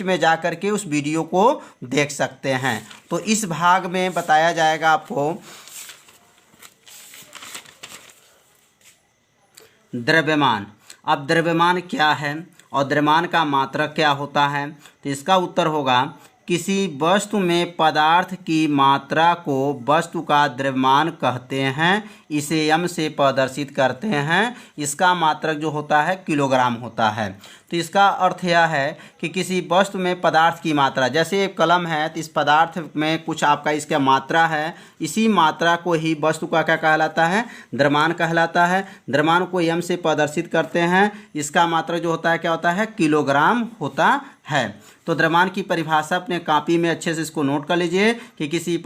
में जा कर के उस वीडियो को देख सकते हैं। तो इस भाग में बताया जाएगा आपको द्रव्यमान। अब द्रव्यमान क्या है और द्रव्यमान का मात्रक क्या होता है, तो इसका उत्तर होगा किसी वस्तु में पदार्थ की मात्रा को वस्तु का द्रव्यमान कहते हैं, इसे m से प्रदर्शित करते हैं। इसका मात्रक जो होता है किलोग्राम होता है। तो इसका अर्थ यह है कि किसी वस्तु में पदार्थ की मात्रा, जैसे एक कलम है तो इस पदार्थ में कुछ आपका इसका मात्रा है, इसी मात्रा को ही वस्तु का क्या कहलाता है, द्रव्यमान कहलाता है। द्रव्यमान को m से प्रदर्शित करते हैं, इसका मात्रक जो होता है क्या होता है, किलोग्राम होता है। तो द्रव्यमान की परिभाषा अपने कॉपी में अच्छे से इसको नोट कर लीजिए कि किसी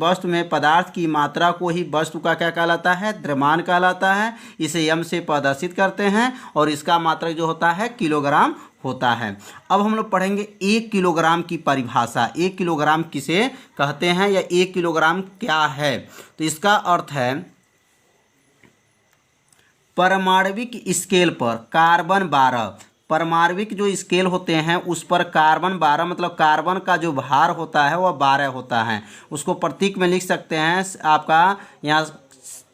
वस्तु में पदार्थ की मात्रा को ही वस्तु का क्या कहलाता है, द्रव्यमान कहलाता है। इसे m से प्रदर्शित करते हैं और इसका मात्रक जो होता है किलोग्राम होता है। अब हम लोग पढ़ेंगे 1 किलोग्राम की परिभाषा। 1 किलोग्राम किसे कहते हैं या 1 किलोग्राम क्या है, तो इसका अर्थ है परमाणविक स्केल पर कार्बन 12, परमाणविक जो स्केल होते हैं उस पर कार्बन 12, मतलब कार्बन का जो भार होता है वह 12 होता है। उसको प्रतीक में लिख सकते हैं आपका यहाँ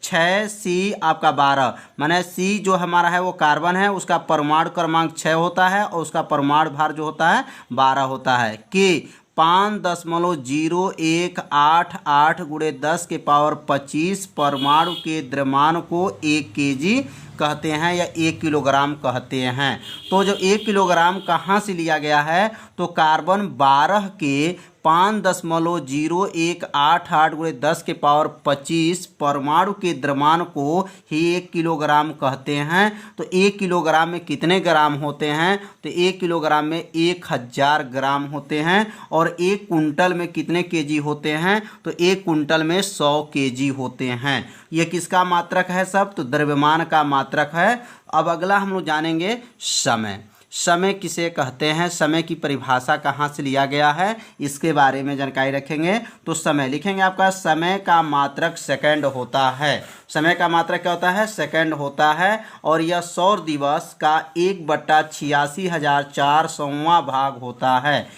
6C आपका 12, माने C जो हमारा है वो कार्बन है, उसका परमाणु क्रमांक 6 होता है और उसका परमाणु भार जो होता है 12 होता है। K 5.0188 गुणे 10⁻25 परमाणु के द्रव्यमान को 1 kg कहते हैं या 1 किलोग्राम कहते हैं। तो जो 1 किलोग्राम कहाँ से लिया गया है, तो कार्बन 12 के 5.0188 गुणे 10⁻25 परमाणु के द्रव्यमान को ही 1 किलोग्राम कहते हैं। तो 1 किलोग्राम में कितने ग्राम होते हैं, तो 1 किलोग्राम में 1000 ग्राम होते हैं। और 1 कुंटल में कितने केजी होते हैं, तो 1 कुंटल में 100 केजी होते हैं। ये किसका मात्रक है सब, तो द्रव्यमान का मात्रक है। अब अगला हम लोग जानेंगे समय। समय किसे कहते हैं, समय की परिभाषा कहाँ से लिया गया है, इसके बारे में जानकारी रखेंगे। तो समय लिखेंगे आपका, समय का मात्रक सेकंड होता है। समय का मात्रक क्या होता है, सेकंड होता है। और यह सौर दिवस का 1/86,400वां भाग होता है,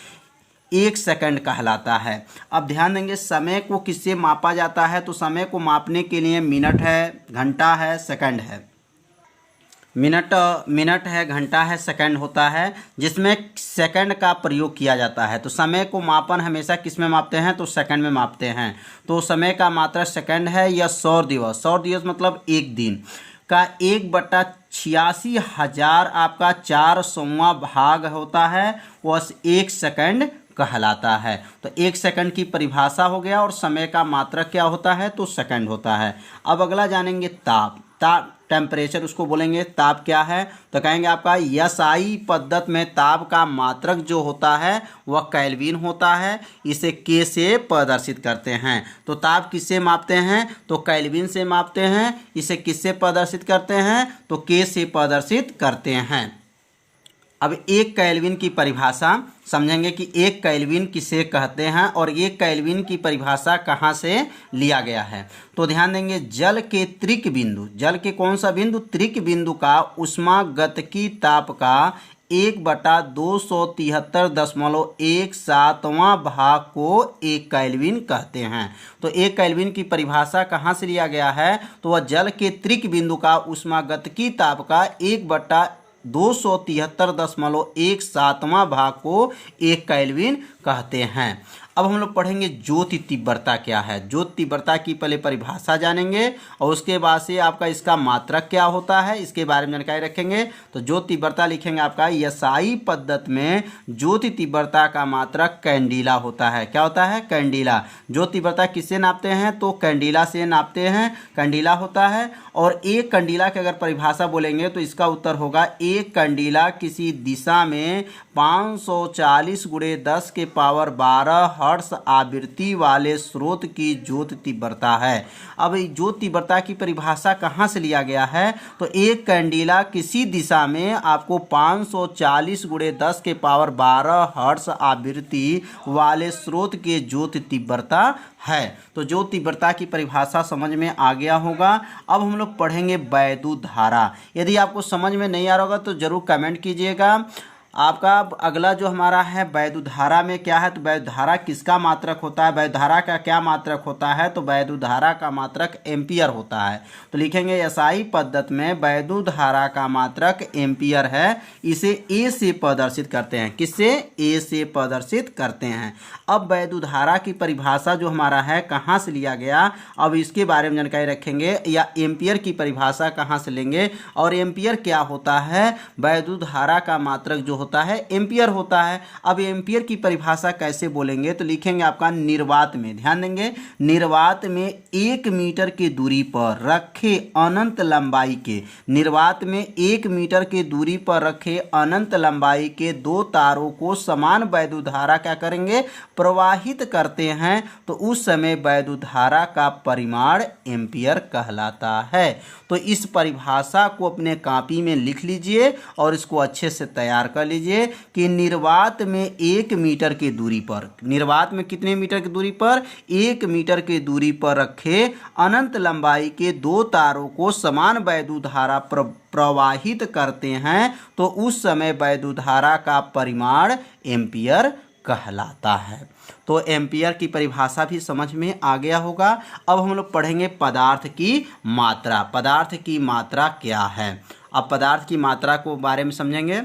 1 सेकंड कहलाता है। अब ध्यान देंगे समय को किससे मापा जाता है, तो समय को मापने के लिए मिनट है, घंटा है, सेकंड है। मिनट है, घंटा है, सेकंड होता है, जिसमें सेकंड का प्रयोग किया जाता है। तो समय को मापन हमेशा किस में मापते हैं, तो सेकंड में मापते हैं। तो समय का मात्रक सेकंड है। या सौर दिवस, सौर दिवस मतलब एक दिन का 1/86,000 आपका 400वां भाग होता है, वह 1 सेकंड कहलाता है। तो 1 सेकंड की परिभाषा हो गया और समय का मात्रक क्या होता है, तो सेकंड होता है। अब अगला जानेंगे ताप। टेम्परेचर उसको बोलेंगे, ताप क्या है, तो कहेंगे आपका SI पद्धति में ताप का मात्रक जो होता है वह केल्विन होता है। इसे K से प्रदर्शित करते हैं। तो ताप किससे मापते हैं, तो केल्विन से मापते हैं। इसे किससे प्रदर्शित करते हैं, तो K से प्रदर्शित करते हैं। अब 1 केल्विन की परिभाषा समझेंगे कि 1 केल्विन किसे कहते हैं और 1 केल्विन की परिभाषा कहाँ से लिया गया है। तो ध्यान देंगे, जल के त्रिक बिंदु, जल के कौन सा बिंदु, त्रिक बिंदु का उष्मागतिकी ताप का 1/273.17वां भाग को 1 केल्विन कहते हैं। तो 1 केल्विन की परिभाषा कहाँ से लिया गया है, तो वह जल के त्रिक बिंदु का उष्मागतिकी ताप का 1/273.17वां भाग को 1 केल्विन कहते हैं। अब हम लोग पढ़ेंगे ज्योति तीव्रता क्या है। ज्योति तीव्रता की पहले परिभाषा जानेंगे और उसके बाद से आपका इसका मात्रक क्या होता है, इसके बारे में जानकारी रखेंगे। तो ज्योति तीव्रता लिखेंगे आपका SI पद्धति में ज्योति तीव्रता का मात्रक कैंडिला होता है। क्या होता है, कैंडिला। ज्योति तीव्रता किससे नापते हैं, तो कैंडिला से नापते हैं, कैंडिला होता है। और 1 कैंडिला की अगर परिभाषा बोलेंगे तो इसका उत्तर होगा 1 कैंडिला किसी दिशा में 540 गुणे 10⁻12 हर्ट्ज आवृत्ति वाले स्रोत की ज्योति तीव्रता है। अब ज्योति तीव्रता की परिभाषा कहाँ से लिया गया है, तो 1 कैंडिला किसी दिशा में आपको 540 गुणे 10⁻12 हर्ट्ज आवृत्ति वाले स्रोत के ज्योति तीव्रता है। तो ज्योति तीव्रता की परिभाषा समझ में आ गया होगा। अब हम लोग पढ़ेंगे वैद्युत धारा। यदि आपको समझ में नहीं आ रहा होगा तो जरूर कमेंट कीजिएगा। आपका अगला जो हमारा है वैद्युत धारा में क्या है, तो वैद्युत धारा किसका मात्रक होता है, वैद्युत धारा का क्या मात्रक होता है, तो वैद्युत धारा का मात्रक एम्पियर होता है। तो लिखेंगे एसआई पद्धति में वैद्युत धारा का मात्रक एम्पियर है। इसे ए से प्रदर्शित करते हैं, किससे, ए से प्रदर्शित करते हैं। अब वैद्युत धारा की परिभाषा जो हमारा है कहाँ से लिया गया, अब इसके बारे में जानकारी रखेंगे, या एम्पियर की परिभाषा कहाँ से लेंगे और एम्पियर क्या होता है। वैद्युत धारा का मात्रक जो होता है एम्पियर होता है। अब एम्पियर की परिभाषा कैसे बोलेंगे, तो लिखेंगे आपका निर्वात में, ध्यान देंगे, निर्वात में 1 मीटर की दूरी पर रखे अनंत लंबाई के, निर्वात में 1 मीटर की दूरी पर रखे अनंत लंबाई के 2 तारों को समान वैद्युत धारा क्या करेंगे, प्रवाहित करते हैं, तो उस समय वैद्युत धारा का परिमाण एम्पियर कहलाता है। तो इस परिभाषा को अपने कॉपी में लिख लीजिए और इसको अच्छे से तैयार कर लीजिए कि निर्वात में 1 मीटर की दूरी पर, निर्वात में कितने मीटर की दूरी पर, 1 मीटर की दूरी पर रखे अनंत लंबाई के 2 तारों को समान वैद्युत धारा प्रवाहित करते हैं, तो उस समय वैद्युत धारा का परिमाण एम्पियर कहलाता है। तो एम्पियर की परिभाषा भी समझ में आ गया होगा। अब हम लोग पढ़ेंगे पदार्थ की मात्रा। पदार्थ की मात्रा क्या है, अब पदार्थ की मात्रा को बारे में समझेंगे।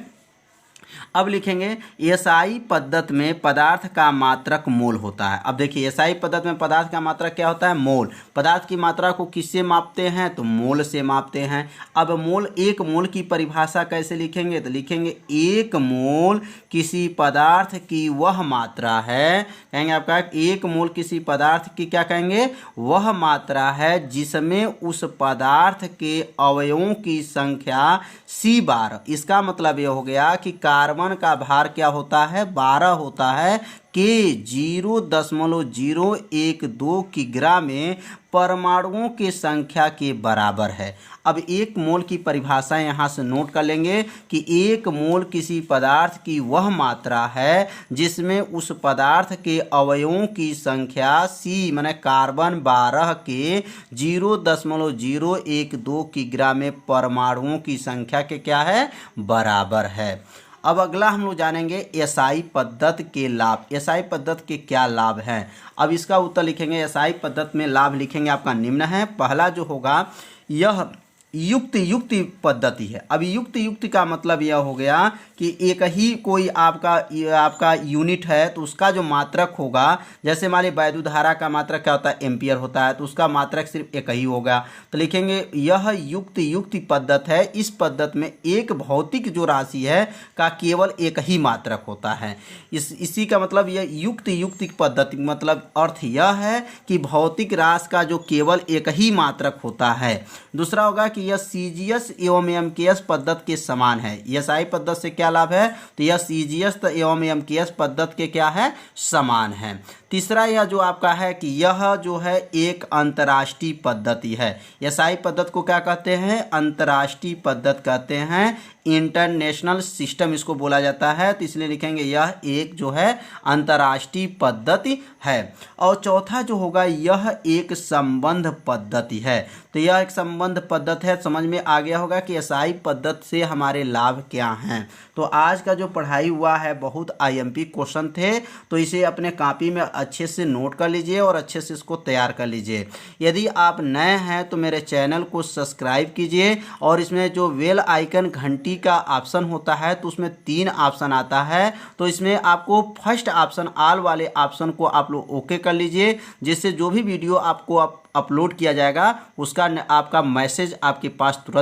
अब लिखेंगे एसआई पद्धति में पदार्थ का मात्रक मोल होता है। अब देखिए एसआई पद्धति में पदार्थ का मात्रक क्या होता है, मोल। पदार्थ की मात्रा को किससे मापते हैं, तो मोल से मापते हैं। अब मोल, 1 मोल की परिभाषा कैसे लिखेंगे, तो लिखेंगे 1 मोल किसी पदार्थ की वह मात्रा है, कहेंगे आपका 1 मोल किसी पदार्थ की क्या कहेंगे, वह मात्रा है जिसमें उस पदार्थ के अवयवों की संख्या C12। इसका मतलब यह हो गया कि कार्बन का भार क्या होता है, 12 होता है, के 0.012 किग्रा में परमाणुओं की संख्या के बराबर है। अब 1 मोल की परिभाषा यहाँ से नोट कर लेंगे कि 1 मोल किसी पदार्थ की वह मात्रा है जिसमें उस पदार्थ के अवयवों की संख्या C माने कार्बन 12 के 0.012 किग्रा में परमाणुओं की संख्या के क्या है, बराबर है। अब अगला हम लोग जानेंगे एसआई पद्धति के लाभ। एसआई पद्धति के क्या लाभ हैं, अब इसका उत्तर लिखेंगे। एसआई पद्धति में लाभ लिखेंगे आपका निम्न है। पहला जो होगा, यह युक्ति पद्धति है। अब युक्ति का मतलब यह हो गया कि एक ही कोई आपका यूनिट है, तो उसका जो मात्रक होगा, जैसे मान लीजिए वैद्युत धारा का मात्रक क्या होता है, एम्पियर होता है, तो उसका मात्रक सिर्फ एक ही होगा। तो लिखेंगे यह युक्ति पद्धति है। इस पद्धति में एक भौतिक जो राशि है का केवल एक ही मात्रक होता है। इसी का मतलब यह युक्ति पद्धति मतलब अर्थ यह है कि भौतिक राशि का जो केवल एक ही मात्रक होता है। दूसरा होगा कि यह सीजीएस एवं एमकेएस पद्धति के समान है। एसआई पद्धति से क्या लाभ है, तो यह सीजीएस एवं एमकेएस पद्धति के क्या है, समान है। तीसरा यह जो आपका है कि यह जो है एक अंतर्राष्ट्रीय पद्धति है। एसआई पद्धति को क्या कहते हैं, अंतर्राष्ट्रीय पद्धति कहते हैं, इंटरनेशनल सिस्टम इसको बोला जाता है। तो इसलिए लिखेंगे यह एक जो है अंतर्राष्ट्रीय पद्धति है। और चौथा जो होगा, यह एक संबंध पद्धति है। तो यह एक संबंध पद्धति है। समझ में आ गया होगा कि एसआई पद्धति से हमारे लाभ क्या हैं। तो आज का जो पढ़ाई हुआ है बहुत आईएमपी क्वेश्चन थे, तो इसे अपने कॉपी में अच्छे से नोट कर लीजिए और अच्छे से इसको तैयार कर लीजिए। यदि आप नए हैं तो मेरे चैनल को सब्सक्राइब कीजिए और इसमें जो बेल आइकन घंटी का ऑप्शन होता है, तो उसमें 3 ऑप्शन आता है। तो इसमें आपको फर्स्ट ऑप्शन ऑल वाले ऑप्शन को आप लोग ओके कर लीजिए, जिससे जो भी वीडियो आपको अपलोड किया जाएगा उसका आपका मैसेज आपके पास तुरंत